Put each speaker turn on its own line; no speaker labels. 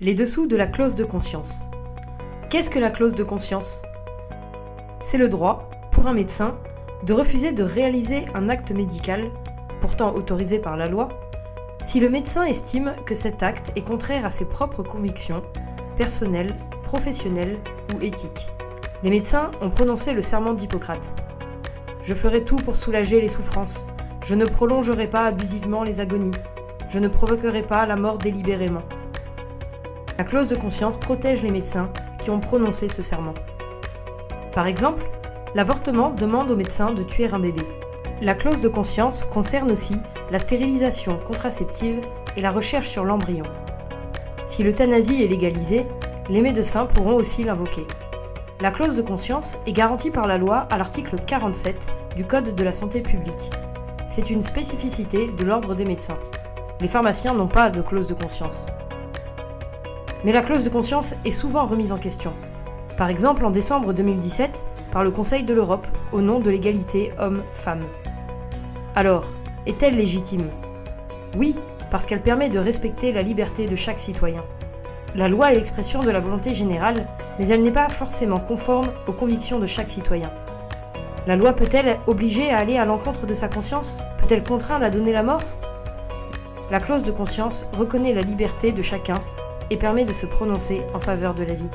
Les dessous de la clause de conscience. Qu'est-ce que la clause de conscience? C'est le droit, pour un médecin, de refuser de réaliser un acte médical, pourtant autorisé par la loi, si le médecin estime que cet acte est contraire à ses propres convictions, personnelles, professionnelles ou éthiques. Les médecins ont prononcé le serment d'Hippocrate. Je ferai tout pour soulager les souffrances. Je ne prolongerai pas abusivement les agonies. Je ne provoquerai pas la mort délibérément. La clause de conscience protège les médecins qui ont prononcé ce serment. Par exemple, l'avortement demande au médecin de tuer un bébé. La clause de conscience concerne aussi la stérilisation contraceptive et la recherche sur l'embryon. Si l'euthanasie est légalisée, les médecins pourront aussi l'invoquer. La clause de conscience est garantie par la loi à l'article 47 du Code de la santé publique. C'est une spécificité de l'ordre des médecins. Les pharmaciens n'ont pas de clause de conscience. Mais la clause de conscience est souvent remise en question. Par exemple en décembre 2017, par le Conseil de l'Europe, au nom de l'égalité homme-femme. Alors, est-elle légitime? Oui, parce qu'elle permet de respecter la liberté de chaque citoyen. La loi est l'expression de la volonté générale, mais elle n'est pas forcément conforme aux convictions de chaque citoyen. La loi peut-elle obliger à aller à l'encontre de sa conscience? Peut-elle contraindre à donner la mort? La clause de conscience reconnaît la liberté de chacun et permet de se prononcer en faveur de la vie.